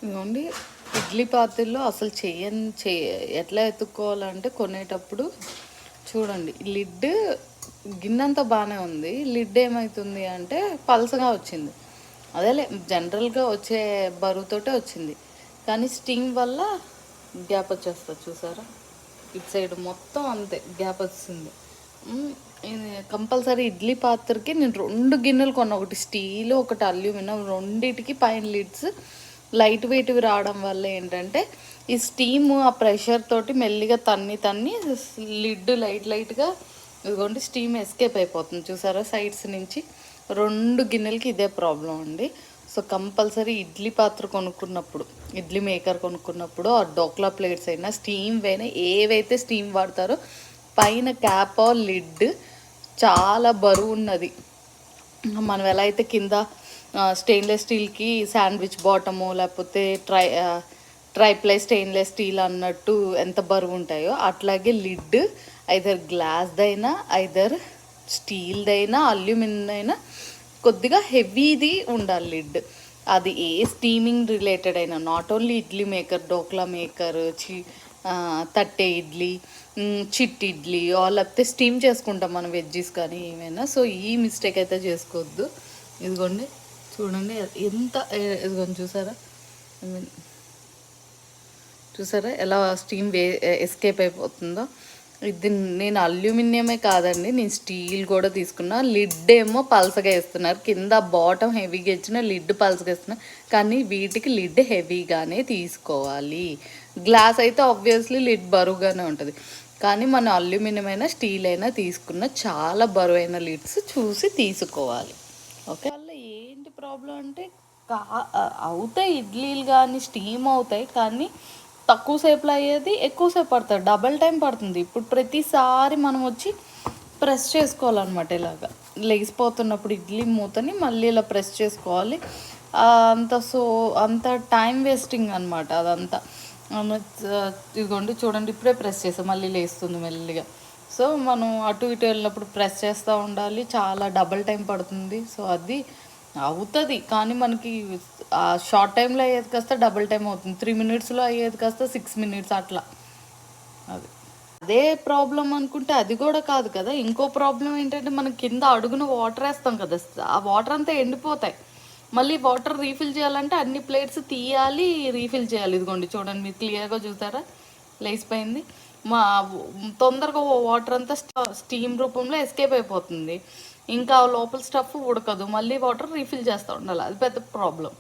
ఇదిగోండి ఇడ్లీ పాత్రలో అసలు ఎట్లా ఎత్తుక్కోవాలంటే కొనేటప్పుడు చూడండి లిడ్ గిన్నెంతా బాగానే ఉంది, లిడ్ ఏమవుతుంది అంటే పలసగా వచ్చింది. అదేలే జనరల్గా వచ్చే బరువుతోటే వచ్చింది, కానీ స్టీమ్ వల్ల గ్యాప్ వచ్చేస్తుంది. చూసారా, ఇటు సైడ్ మొత్తం అంతే గ్యాప్ వచ్చింది. కంపల్సరీ ఇడ్లీ పాత్రకి నేను 2 గిన్నెలు కొన్నా, ఒకటి స్టీల్ ఒకటి అల్యూమినియం. రెండిటికి పైన లిడ్స్ లైట్ వెయిట్వి రావడం వల్ల ఏంటంటే ఈ స్టీమ్ ఆ ప్రెషర్ తోటి మెల్లిగా తన్ని లిడ్ లైట్గా ఇదిగోండి స్టీమ్ ఎస్కేప్ అయిపోతుంది. చూసారా సైడ్స్ నుంచి. 2 గిన్నెలకి ఇదే ప్రాబ్లం అండి. సో కంపల్సరీ ఇడ్లీ పాత్ర కొనుక్కున్నప్పుడు, ఇడ్లీ మేకర్ కొనుక్కున్నప్పుడు ఆ డోక్లా ప్లేట్స్ అయినా స్టీమ్ అయినా ఏవైతే స్టీమ్ వాడతారో పైన క్యాప్ లిడ్ చాలా బరువు ఉన్నది. మనం ఎలా అయితే కింద స్టెయిన్లెస్ స్టీల్కి శాండ్విచ్ బాటము లేకపోతే ట్రైప్లై స్టెయిన్లెస్ స్టీల్ అన్నట్టు ఎంత బరువు ఉంటాయో అట్లాగే లిడ్ ఐదర్ గ్లాస్దైనా ఐదర్ స్టీల్దైనా అల్యూమినియం అయినా కొద్దిగా హెవీది ఉండాలి లిడ్. అది ఏ స్టీమింగ్ రిలేటెడ్ అయినా, not only idli maker, dhokla maker, thatte idli, చిట్ ఇడ్లీ లేకపోతే స్టీమ్ చేసుకుంటాం మనం వెజ్జీస్ కానీ ఏమైనా. సో ఈ మిస్టేక్ అయితే చేసుకోవద్దు. ఇదిగోండి చూడండి ఎంత, ఇదిగోండి చూసారా ఎలా స్టీమ్ ఎస్కేప్ అయిపోతుందో. ఇది నేను అల్యూమినియమే కాదండి, నేను స్టీల్ కూడా తీసుకున్నా. లిడ్ ఏమో పల్సగా వేస్తున్నారు, కింద బాటమ్ హెవీగా ఇచ్చిన లిడ్ పల్సగా వేస్తున్నారు, కానీ వీటికి లిడ్ హెవీగానే తీసుకోవాలి. గ్లాస్ అయితే ఆబ్వియస్లీ లిడ్ బరువుగానే ఉంటుంది, కానీ మన అల్యూమినియం అయినా స్టీల్ అయినా తీసుకున్న చాలా బరువైన లిడ్స్ చూసి తీసుకోవాలి. ఓకే, వల్ల ఏంటి ప్రాబ్లం అంటే అవుతాయి ఇడ్లీలు కానీ స్టీమ్ అవుతాయి, కానీ తక్కువ సేపులో అయ్యేది ఎక్కువసేపు పడుతుంది, డబల్ టైం పడుతుంది. ఇప్పుడు ప్రతిసారి మనం వచ్చి ప్రెస్ చేసుకోవాలన్నమాట. ఇలాగా లెగిసిపోతున్నప్పుడు ఇడ్లీ మూతని మళ్ళీ ఇలా ప్రెస్ చేసుకోవాలి. అంత టైం వేస్టింగ్ అనమాట అదంతా. ఇదిగోండి చూడండి, ఇప్పుడే ప్రెస్ చేసాం, మళ్ళీ లేస్తుంది మెల్లిగా. సో మనం అటు ఇటు వెళ్ళినప్పుడు ప్రెస్ చేస్తూ ఉండాలి, చాలా డబల్ టైం పడుతుంది. సో అది అవుతుంది, కానీ మనకి షార్ట్ టైంలో అయ్యేది కాస్త డబుల్ టైం అవుతుంది, 3 మినిట్స్లో అయ్యేది కాస్త 6 మినిట్స్ అట్లా. అదే ప్రాబ్లం అనుకుంటే అది కూడా కాదు కదా. ఇంకో ప్రాబ్లం ఏంటంటే మనం కింద అడుగున వాటర్ వేస్తాం కదా, ఆ వాటర్ అంతా ఎండిపోతాయి. మళ్ళీ వాటర్ రీఫిల్ చేయాలంటే అన్ని ప్లేట్స్ తీయాలి, రీఫిల్ చేయాలి. ఇదిగోండి చూడండి, మీరు క్లియర్గా చూసారా లేచిపోయింది. తొందరగా వాటర్ అంతా స్టీమ్ రూపంలో ఎస్కేప్ అయిపోతుంది, ఇంకా లోపల స్టఫ్ ఉడకదు, మళ్ళీ వాటర్ రీఫిల్ చేస్తూ ఉండాలి. అది పెద్ద ప్రాబ్లం.